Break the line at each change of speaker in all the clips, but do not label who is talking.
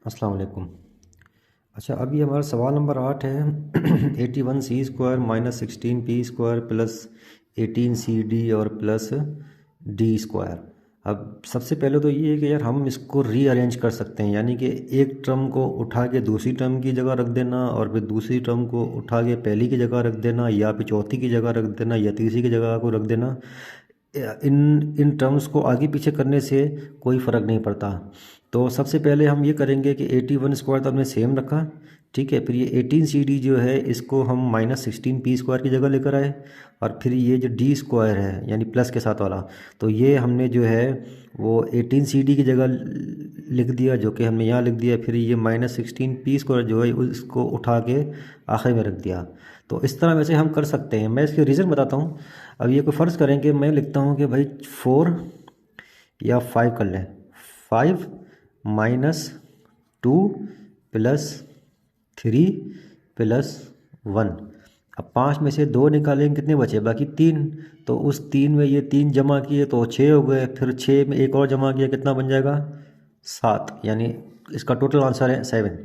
अस्सलाम वालेकुम। अच्छा, अभी हमारा सवाल नंबर 8 है 81 C² minus 16 P² plus 18 CD और प्लस D²। अब सबसे पहले तो ये है कि यार हम इसको रीअरेंज कर सकते हैं, यानी कि एक टर्म को उठा के दूसरी टर्म की जगह रख देना और फिर दूसरी टर्म को उठा के पहली की जगह रख देना, या फिर चौथी की जगह रख देना, या तीसरी की जगह को रख देना। इन इन टर्म्स को आगे पीछे करने से कोई फ़र्क नहीं पड़ता। तो सबसे पहले हम ये करेंगे कि 81² तो हमने सेम रखा, ठीक है। फिर ये 18 CD जो है इसको हम माइनस 16 P² की जगह लेकर आए, और फिर ये जो D² है यानी प्लस के साथ वाला, तो ये हमने जो है वो 18 CD की जगह लिख दिया, जो कि हमने यहाँ लिख दिया। फिर ये माइनस 16 P² जो है उसको उठा के आखिर में रख दिया। तो इस तरह वैसे हम कर सकते हैं। मैं इसके रीज़न बताता हूँ। अब ये को फ़र्ज़ करें कि मैं लिखता हूँ कि भाई 4 या 5 कर लें। 5 माइनस 2 प्लस 3 प्लस 1। अब 5 में से 2 निकालेंगे, कितने बचे? बाकी 3। तो उस 3 में ये 3 जमा किए तो 6 हो गए, फिर 6 में एक और जमा किया, कितना बन जाएगा? 7। यानी इसका टोटल आंसर है 7।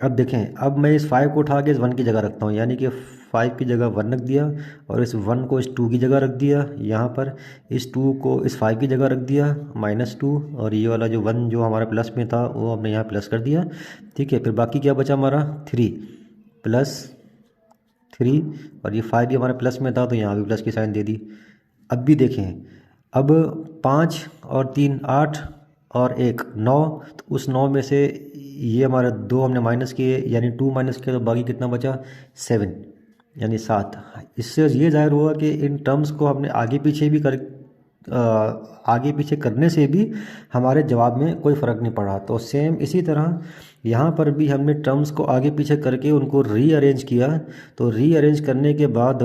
अब देखें, अब मैं इस 5 को उठा के इस 1 की जगह रखता हूँ, यानी कि 5 की जगह 1 रख दिया, और इस 1 को इस 2 की जगह रख दिया यहाँ पर, इस 2 को इस 5 की जगह रख दिया -2, और ये वाला जो 1 जो हमारा प्लस में था वो हमने यहाँ प्लस कर दिया, ठीक है। फिर बाकी क्या बचा हमारा? 3 प्लस 3, और ये 5 भी हमारा प्लस में था तो यहाँ भी प्लस की साइन दे दी। अब भी देखें, अब 5 और 3 8 और 1 9, तो उस 9 में से ये हमारा 2 हमने माइनस किए, यानी 2 माइनस किया, तो बाकी कितना बचा? 7, यानी 7। इससे ये ज़ाहिर हुआ कि इन टर्म्स को हमने आगे पीछे भी आगे पीछे करने से भी हमारे जवाब में कोई फ़र्क नहीं पड़ा। तो सेम इसी तरह यहाँ पर भी हमने टर्म्स को आगे पीछे करके उनको रीअरेंज किया। तो रीअरेंज करने के बाद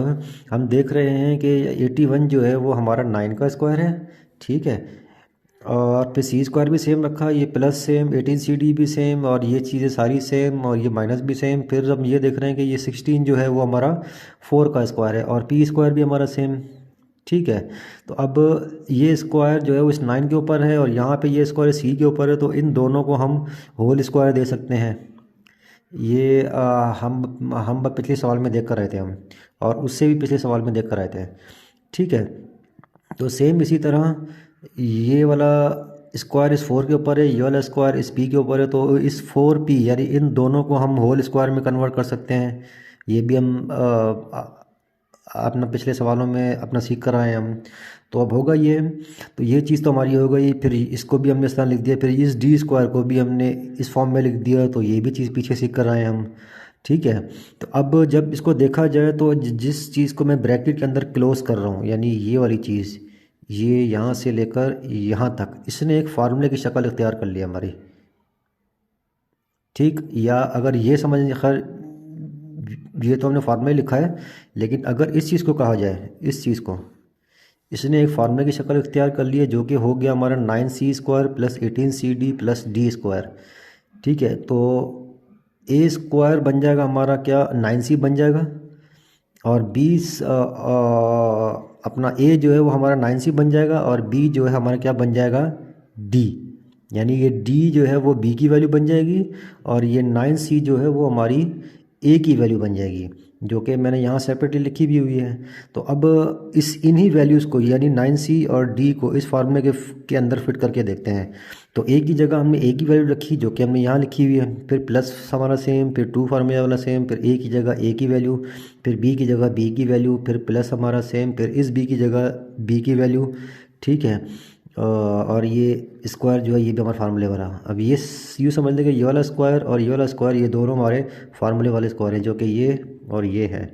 हम देख रहे हैं कि 81 जो है वो हमारा 9 का स्क्वायर है, ठीक है। और फिर C² भी सेम रखा, ये प्लस सेम, 18 CD भी सेम, और ये चीज़ें सारी सेम, और ये माइनस भी सेम। फिर हम ये देख रहे हैं कि ये 16 जो है वो हमारा 4 का स्क्वायर है, और P² भी हमारा सेम, ठीक है। तो अब ये स्क्वायर जो है वो इस 9 के ऊपर है, और यहाँ पे ये स्क्वायर C के ऊपर है, तो इन दोनों को हम होल स्क्वायर दे सकते हैं। ये हम पिछले सवाल में देख कर रहे थे हम, और उससे भी पिछले सवाल में देख कर आए थे, ठीक है। तो सेम इसी तरह ये वाला स्क्वायर इस 4 के ऊपर है, ये वाला स्क्वायर इस P के ऊपर है, तो इस 4P यानी इन दोनों को हम होल स्क्वायर में कन्वर्ट कर सकते हैं। ये भी हम अपना पिछले सवालों में अपना सीख कर आए हैं हम। तो अब होगा ये, तो ये चीज़ तो हमारी हो गई। फिर इसको भी हमने इस तरह लिख दिया, फिर इस D² को भी हमने इस फॉर्म में लिख दिया, तो ये भी चीज़ पीछे सीख कर आए हम, ठीक है। तो अब जब इसको देखा जाए तो जिस चीज़ को मैं ब्रैकेट के अंदर क्लोज कर रहा हूँ, यानी ये वाली चीज़, ये यहाँ से लेकर यहाँ तक, इसने एक फार्मूले की शक्ल इख्तियार कर लिया हमारी, ठीक। या अगर ये समझ, खैर ये तो हमने फार्मूला लिखा है, लेकिन अगर इस चीज़ को कहा जाए, इस चीज़ को इसने एक फार्मूले की शक्ल इख्तियार कर ली है, जो कि हो गया हमारा 9C² plus 18CD plus D², ठीक है। तो A² बन जाएगा हमारा क्या? 9C बन जाएगा, और अपना A जो है वो हमारा 9C बन जाएगा, और B जो है हमारा क्या बन जाएगा? D। यानी ये D जो है वो B की वैल्यू बन जाएगी, और ये 9C जो है वो हमारी A की वैल्यू बन जाएगी, जो कि मैंने यहाँ सेपरेटली लिखी भी हुई है। तो अब इन्हीं वैल्यूज़ को, यानी 9C और D को इस फार्मूले के अंदर फिट करके देखते हैं। तो A की जगह हमने A की वैल्यू रखी, जो कि हमने यहाँ लिखी हुई है। फिर प्लस हमारा सेम, फिर 2 फार्मूला वाला सेम, फिर A की जगह A की वैल्यू, फिर B की जगह B की वैल्यू, फिर प्लस हमारा सेम, फिर इस B की जगह B की वैल्यू, ठीक है। और ये स्क्वायर जो है ये भी हमारा फार्मूले वाला। अब ये यूँ समझ लेंगे, ये वाला स्क्वायर और ये वाला स्क्वायर, ये दोनों हमारे फार्मूले वाले स्क्वायर हैं, जो कि ये और ये है,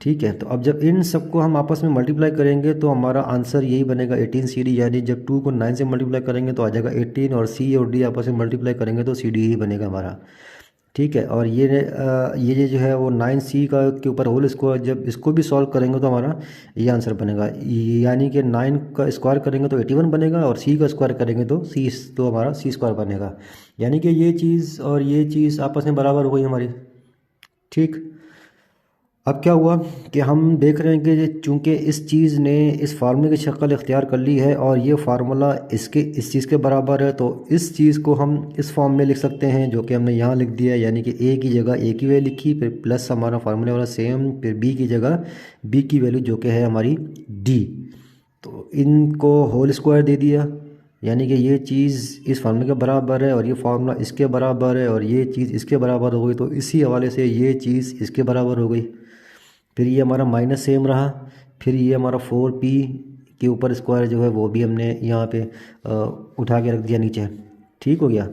ठीक है। तो अब जब इन सबको हम आपस में मल्टीप्लाई करेंगे तो हमारा आंसर यही बनेगा 18CD। यानी जब 2 को 9 से मल्टीप्लाई करेंगे तो आ जाएगा 18, और C और D आपस में मल्टीप्लाई करेंगे तो CD ही बनेगा हमारा, ठीक है। और ये जो है वो 9C का के ऊपर होल स्क्वायर, जब इसको भी सॉल्व करेंगे तो हमारा ये आंसर बनेगा। यानी कि 9 का स्क्वायर करेंगे तो 81 बनेगा, और C का स्क्वायर करेंगे तो हमारा C² बनेगा। यानी कि ये चीज़ और ये चीज़ आपस में बराबर हो गई हमारी, ठीक। अब क्या हुआ कि हम देख रहे हैं कि चूंकि इस चीज़ ने इस फार्मूले की शक्ल इख्तियार कर ली है और ये फार्मूला इस चीज़ के बराबर है, तो इस चीज़ को हम इस फॉर्म में लिख सकते हैं जो कि हमने यहाँ लिख दिया है। यानी कि ए की जगह ए की वैल्यू लिखी, फिर प्लस हमारा फार्मूले वाला सेम, फिर बी की जगह बी की वैल्यू जो कि है हमारी डी। तो इनको होल स्क्वायर दे दिया, यानी कि ये चीज़ इस फार्मूले के बराबर है और ये फार्मूला इसके बराबर है और ये चीज़ इसके बराबर हो गई, तो इसी हवाले से ये चीज़ इसके बराबर हो गई। फिर ये हमारा माइनस सेम रहा, फिर ये हमारा 4p के ऊपर स्क्वायर जो है वो भी हमने यहाँ पे उठा के रख दिया नीचे। ठीक हो गया।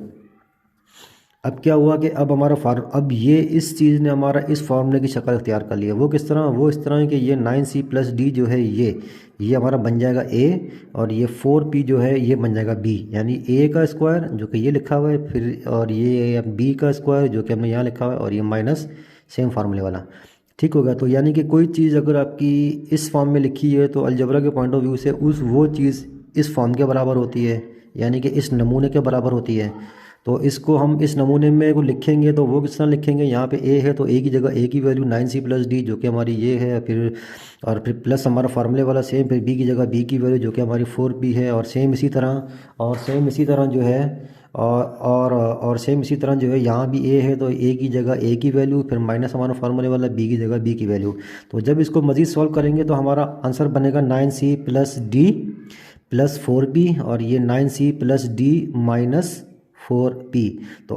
अब क्या हुआ कि अब हमारा अब ये इस चीज़ ने हमारा इस फार्मूले की शक्ल इख्तियार कर लिया। वो किस तरह? वो इस तरह है कि ये 9c प्लस डी जो है ये हमारा बन जाएगा a, और ये 4p जो है ये बन जाएगा b। यानी a का स्क्वायर जो कि ये लिखा हुआ है, फिर और ये b का स्क्वायर जो कि हमने यहाँ लिखा हुआ है, और ये माइनस सेम फार्मूले वाला। ठीक हो गया। तो यानी कि कोई चीज़ अगर आपकी इस फॉर्म में लिखी है तो अलजबरा के पॉइंट ऑफ व्यू से वो चीज़ इस फॉर्म के बराबर होती है, यानी कि इस नमूने के बराबर होती है। तो इसको हम इस नमूने में को लिखेंगे तो वो किस तरह लिखेंगे? यहाँ पे ए है तो ए की जगह ए की वैल्यू 9c प्लस डी जो कि हमारी ये है, फिर प्लस हमारा फार्मूले वाला सेम, फिर बी की जगह बी की वैल्यू जो कि हमारी 4p है, और सेम इसी तरह जो है और सेम इसी तरह जो है यहाँ भी ए है तो ए की जगह ए की वैल्यू, फिर माइनस हमारा फार्मूले वाला बी की जगह बी की वैल्यू। तो जब इसको मज़ीद सॉल्व करेंगे तो हमारा आंसर बनेगा 9c plus D plus 4p, और ये 9c plus D minus 4p। तो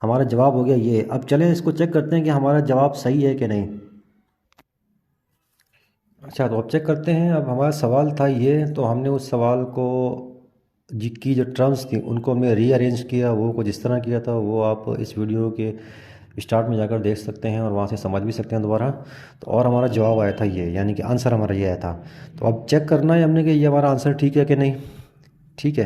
हमारा जवाब हो गया ये। अब चलें इसको चेक करते हैं कि हमारा जवाब सही है कि नहीं। अच्छा, तो अब चेक करते हैं। अब हमारा सवाल था ये, तो हमने उस सवाल को की जो टर्म्स थी उनको हमने रीअरेंज किया। वो कुछ इस तरह किया था, वो आप इस वीडियो के स्टार्ट में जाकर देख सकते हैं और वहाँ से समझ भी सकते हैं दोबारा। तो और हमारा जवाब आया था ये, यानी कि आंसर हमारा ये आया था। तो अब चेक करना है हमने कि ये हमारा आंसर ठीक है कि नहीं। ठीक है,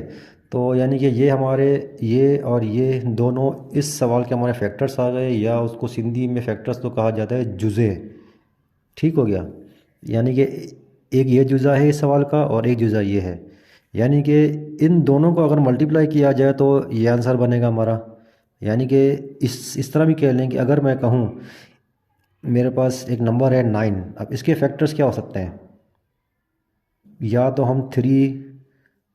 तो यानी कि ये हमारे ये और ये दोनों इस सवाल के हमारे फैक्टर्स आ गए, या उसको सिंधी में फैक्टर्स तो कहा जाता है जुज़े। ठीक हो गया। यानी कि एक ये जुज़ा है इस सवाल का और एक जुज़ा ये है, यानी कि इन दोनों को अगर मल्टीप्लाई किया जाए तो ये आंसर बनेगा हमारा। यानी कि इस तरह भी कह लें कि अगर मैं कहूँ मेरे पास एक नंबर है 9, अब इसके फैक्टर्स क्या हो सकते हैं? या तो हम 3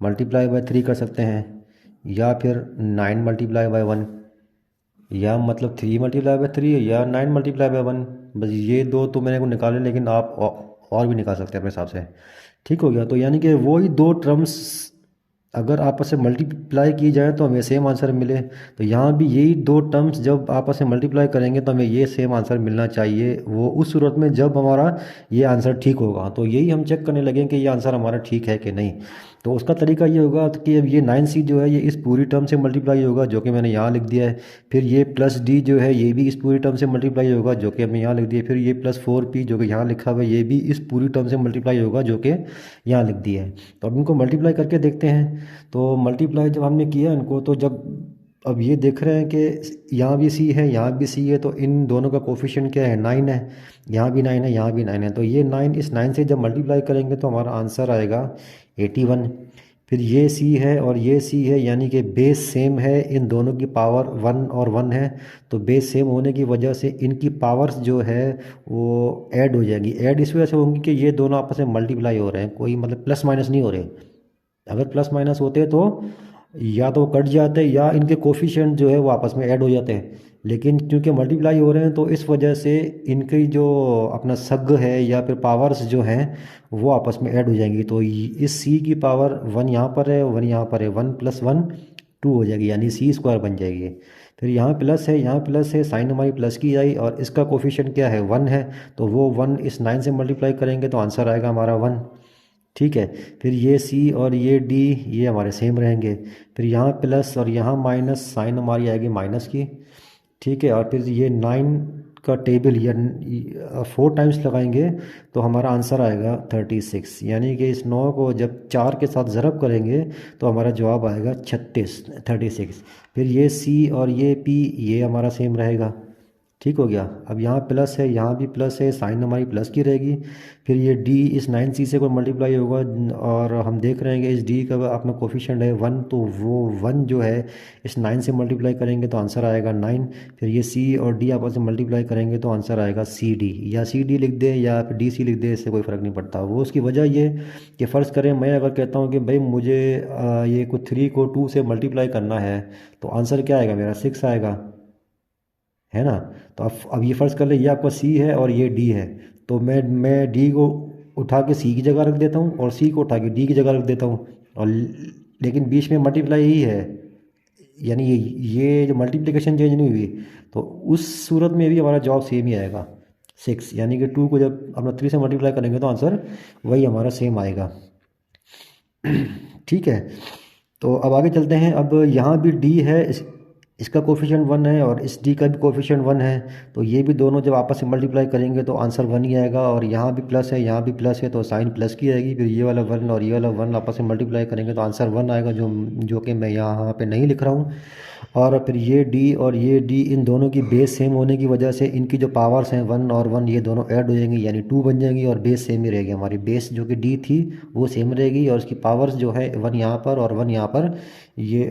मल्टीप्लाई बाय 3 कर सकते हैं, या फिर 9 मल्टीप्लाई बाय 1, या मतलब 3 मल्टीप्लाई बाय 3 या 9 मल्टीप्लाई बाय 1। बस ये दो तो मैंने को निकाले, लेकिन आप और भी निकाल सकते हैं अपने हिसाब से। ठीक हो गया। तो यानी कि वही दो टर्म्स अगर आपस में मल्टीप्लाई की जाए तो हमें सेम आंसर मिले, तो यहाँ भी यही दो टर्म्स जब आपस में मल्टीप्लाई करेंगे तो हमें ये सेम आंसर मिलना चाहिए। वो उस सूरत में जब हमारा ये आंसर ठीक होगा। तो यही हम चेक करने लगे कि ये आंसर हमारा ठीक है कि नहीं। तो उसका तरीका ये होगा कि अब ये 9c जो है ये इस पूरी टर्म से मल्टीप्लाई होगा जो कि मैंने यहाँ लिख दिया है, फिर ये प्लस डी जो है ये भी इस पूरी टर्म से मल्टीप्लाई होगा जो कि हमने यहाँ लिख दिया है, फिर ये प्लस 4p जो कि यहाँ लिखा हुआ है ये भी इस पूरी टर्म से मल्टीप्लाई होगा जो कि यहाँ लिख दिया है। तो अब इनको मल्टीप्लाई करके देखते हैं। तो मल्टीप्लाई जब हमने किया इनको, तो जब अब ये देख रहे हैं कि यहाँ भी c है यहाँ भी c है, तो इन दोनों का कोफिशिएंट क्या है? 9 है। यहाँ भी 9 है यहाँ भी 9 है, तो ये 9 इस 9 से जब मल्टीप्लाई करेंगे तो हमारा आंसर आएगा 81। फिर ये c है और ये c है, यानी कि बेस सेम है, इन दोनों की पावर 1 और 1 है। तो बेस सेम होने की वजह से इनकी पावर्स जो है वो ऐड हो जाएंगी। ऐड इस वजह से होंगी कि ये दोनों आपस में मल्टीप्लाई हो रहे हैं, कोई मतलब प्लस माइनस नहीं हो रहे। अगर प्लस माइनस होते तो या तो वो कट जाते या इनके कोफिशिएंट जो है वो आपस में ऐड हो जाते हैं, लेकिन क्योंकि मल्टीप्लाई हो रहे हैं तो इस वजह से इनकी जो अपना सग है या फिर पावर्स जो हैं वो आपस में ऐड हो जाएंगी। तो इस c की पावर 1 यहाँ पर है 1 यहाँ पर है, 1 + 1 2 हो जाएगी, यानी c² बन जाएगी। फिर यहाँ प्लस है यहाँ प्लस है, साइन हमारी प्लस की आई और इसका कोफिशिएंट क्या है? 1 है, तो वो 1 इस 9 से मल्टीप्लाई करेंगे तो आंसर आएगा हमारा 1। ठीक है। फिर ये c और ये d ये हमारे सेम रहेंगे। फिर यहाँ प्लस और यहाँ माइनस, साइन हमारी आएगी माइनस की। ठीक है। और फिर ये 9 का टेबल या 4 टाइम्स लगाएंगे तो हमारा आंसर आएगा 36, यानी कि इस 9 को जब 4 के साथ ज़रब करेंगे तो हमारा जवाब आएगा 36। फिर ये c और ये p ये हमारा सेम रहेगा। ठीक हो गया। अब यहाँ प्लस है, यहाँ भी प्लस है, साइन हमारी प्लस की रहेगी। फिर ये डी इस 9c से कोई मल्टीप्लाई होगा और हम देख रहे हैं कि इस डी का अपना कोफिशिएंट है 1, तो वो 1 जो है इस 9 से मल्टीप्लाई करेंगे तो आंसर आएगा 9। फिर ये सी और डी आपस में मल्टीप्लाई करेंगे तो आंसर आएगा सी डी, या सी डी लिख दे या फिर डी सी लिख दे, इससे कोई फ़र्क नहीं पड़ता। वो उसकी वजह ये कि फ़र्ज़ करें मैं अगर कहता हूँ कि भाई मुझे ये को 3 को 2 से मल्टीप्लाई करना है, तो आंसर क्या आएगा मेरा 6 आएगा, है ना। तो अब ये फ़र्ज़ कर ले ये आपका सी है और ये डी है, तो मैं डी को उठा के सी की जगह रख देता हूँ और सी को उठा के डी की जगह रख देता हूँ, और लेकिन बीच में मल्टीप्लाई ही है, यानी ये जो मल्टीप्लिकेशन चेंज नहीं हुई, तो उस सूरत में भी हमारा जवाब सेम ही आएगा 6, यानी कि 2 को जब अपना 3 से मल्टीप्लाई करेंगे तो आंसर वही हमारा सेम आएगा। ठीक है, तो अब आगे चलते हैं। अब यहाँ भी डी है, इसका कोफिशिएंट 1 है और इस डी का भी कोफिशिएंट 1 है, तो ये भी दोनों जब आपस में मल्टीप्लाई करेंगे तो आंसर 1 ही आएगा। और यहाँ भी प्लस है, यहाँ भी प्लस है, तो साइन प्लस की आएगी। फिर ये वाला 1 और ये वाला 1 आपस में मल्टीप्लाई करेंगे तो आंसर 1 आएगा, जो कि मैं यहाँ पे नहीं लिख रहा हूँ। और फिर ये डी और ये डी, इन दोनों की बेस सेम होने की वजह से इनकी जो पावर्स हैं 1 और 1 ये दोनों ऐड हो जाएंगी, यानी 2 बन जाएंगी, और बेस सेम ही रहेगी। हमारी बेस जो कि डी थी वो सेम रहेगी, और उसकी पावर्स जो है 1 यहाँ पर और 1 यहाँ पर, ये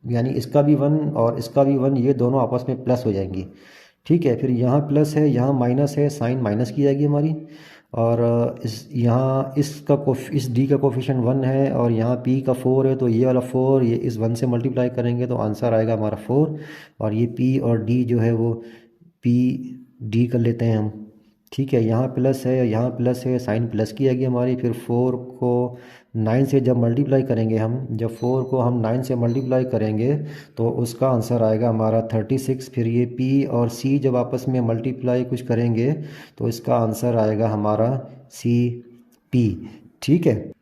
यानी इसका भी 1 और इसका भी 1, ये दोनों आपस में प्लस हो जाएंगी। ठीक है, फिर यहाँ प्लस है, यहाँ माइनस है, साइन माइनस की जाएगी हमारी। और इस यहाँ इस डी का कोफिशिएंट 1 है और यहाँ पी का 4 है, तो ये वाला 4 ये इस 1 से मल्टीप्लाई करेंगे तो आंसर आएगा हमारा 4। और ये पी और डी जो है वो पी डी कर लेते हैं हम। ठीक है, यहाँ प्लस है, यहाँ प्लस है, साइन प्लस की आएगी हमारी। फिर 4 को 9 से जब मल्टीप्लाई करेंगे हम, जब 4 को हम 9 से मल्टीप्लाई करेंगे तो उसका आंसर आएगा हमारा 36। फिर ये P और C जब आपस में मल्टीप्लाई कुछ करेंगे तो इसका आंसर आएगा हमारा CP। ठीक है,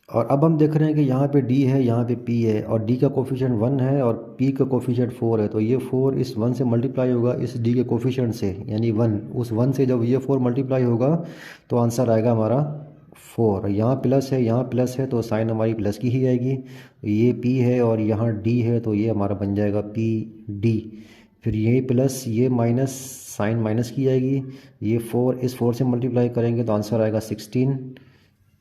और अब हम देख रहे हैं कि यहाँ पे D है, यहाँ पे P है, और D का कोफिशिएंट 1 है और P का कोफिशिएंट 4 है, तो ये 4 इस 1 से मल्टीप्लाई होगा इस D के कोफिशिएंट से, यानी 1, उस 1 से जब ये 4 मल्टीप्लाई होगा तो आंसर आएगा हमारा 4। यहाँ प्लस है, यहाँ प्लस है, तो साइन हमारी प्लस की ही आएगी। ये P है और यहाँ D है, तो ये हमारा बन जाएगा PD। फिर ये प्लस, ये माइनस, साइन माइनस की आएगी। ये 4 इस 4 से मल्टीप्लाई करेंगे तो आंसर आएगा 16।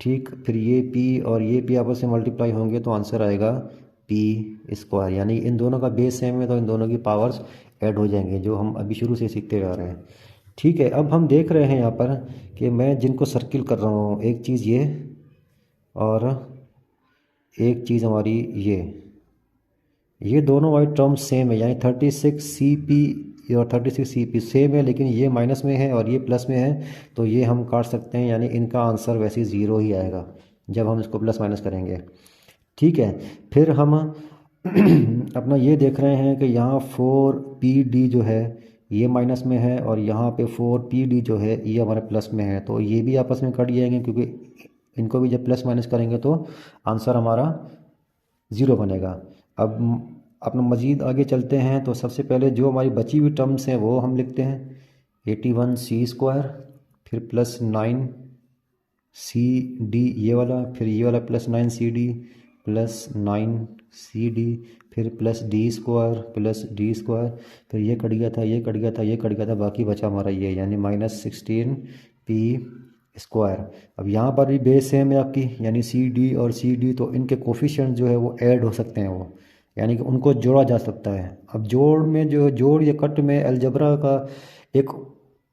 ठीक, फिर ये P और ये P आपस में मल्टीप्लाई होंगे तो आंसर आएगा P², यानी इन दोनों का बेस सेम है तो इन दोनों की पावर्स ऐड हो जाएंगे, जो हम अभी शुरू से सीखते आ रहे हैं। ठीक है, अब हम देख रहे हैं यहाँ पर कि मैं जिनको सर्किल कर रहा हूँ, एक चीज़ ये और एक चीज़ हमारी ये दोनों वाली टर्म्स सेम है, यानी 36CP और 36CP सेम है, लेकिन ये माइनस में है और ये प्लस में है, तो ये हम काट सकते हैं, यानी इनका आंसर वैसे 0 ही आएगा जब हम इसको प्लस माइनस करेंगे। ठीक है, फिर हम अपना ये देख रहे हैं कि यहाँ 4PD जो है ये माइनस में है और यहाँ पे 4PD जो है ये हमारे प्लस में है, तो ये भी आपस में कट जाएंगे, क्योंकि इनको भी जब प्लस माइनस करेंगे तो आंसर हमारा 0 बनेगा। अब अपना मज़ीद आगे चलते हैं, तो सबसे पहले जो हमारी बची हुई टर्म्स हैं वो हम लिखते हैं। 81C², फिर प्लस 9CD ये वाला, फिर ये वाला प्लस 9CD प्लस 9CD, फिर प्लस D² प्लस D², फिर ये कट गया था, ये कट गया था, ये कट गया था, बाकी बचा हमारा ये, यानी -16P²। अब यहाँ पर भी बेस सेम है आपकी, यानी CD और CD, तो इनके कोफिशिएंट जो है वो ऐड हो सकते हैं, वो यानी कि उनको जोड़ा जा सकता है। अब जोड़ में जो जोड़ या कट में अलजबरा का एक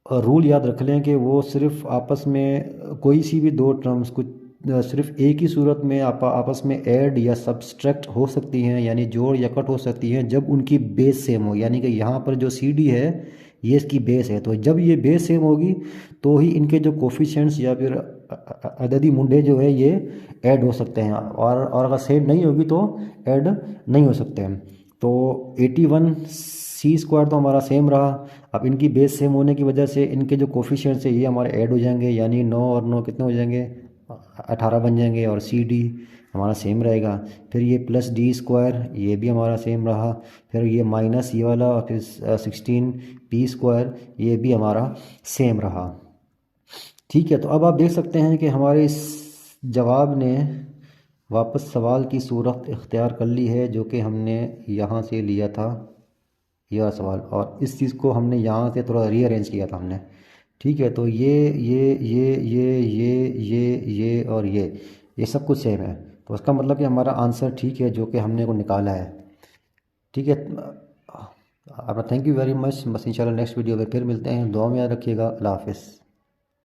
रूल याद रख लें कि वो सिर्फ आपस में कोई सी भी दो टर्म्स कुछ सिर्फ एक ही सूरत में आपस में ऐड या सब्सट्रैक्ट हो सकती हैं, यानी जोड़ या कट हो सकती हैं, जब उनकी बेस सेम हो। यानी कि यहाँ पर जो CD है ये इसकी बेस है, तो जब ये बेस सेम होगी तो ही इनके जो कोफिशिएंट्स या फिर अददी मुंडे जो है ये ऐड हो सकते हैं, और अगर सेम नहीं होगी तो ऐड नहीं हो सकते हैं। तो 81C² तो हमारा सेम रहा। अब इनकी बेस सेम होने की वजह से इनके जो कोफिशिएंट्स है ये हमारे ऐड हो जाएंगे, यानी 9 और 9 कितने हो जाएंगे, 18 बन जाएंगे, और CD हमारा सेम रहेगा। फिर ये प्लस D² ये भी हमारा सेम रहा। फिर ये माइनस ये वाला, और फिर 16P² ये भी हमारा सेम रहा। ठीक है, तो अब आप देख सकते हैं कि हमारे इस जवाब ने वापस सवाल की सूरत इख्तियार कर ली है, जो कि हमने यहाँ से लिया था। ये वाला सवाल, और इस चीज़ को हमने यहाँ से थोड़ा रीअरेंज किया था हमने। ठीक है, तो ये और ये सब कुछ सेम है, तो उसका मतलब कि हमारा आंसर ठीक है जो कि हमने को निकाला है। ठीक है, आपका थैंक यू वेरी मच। बस इंशाल्लाह नेक्स्ट वीडियो में फिर मिलते हैं। दुआ में याद रखिएगा। अल्लाह हाफिज़।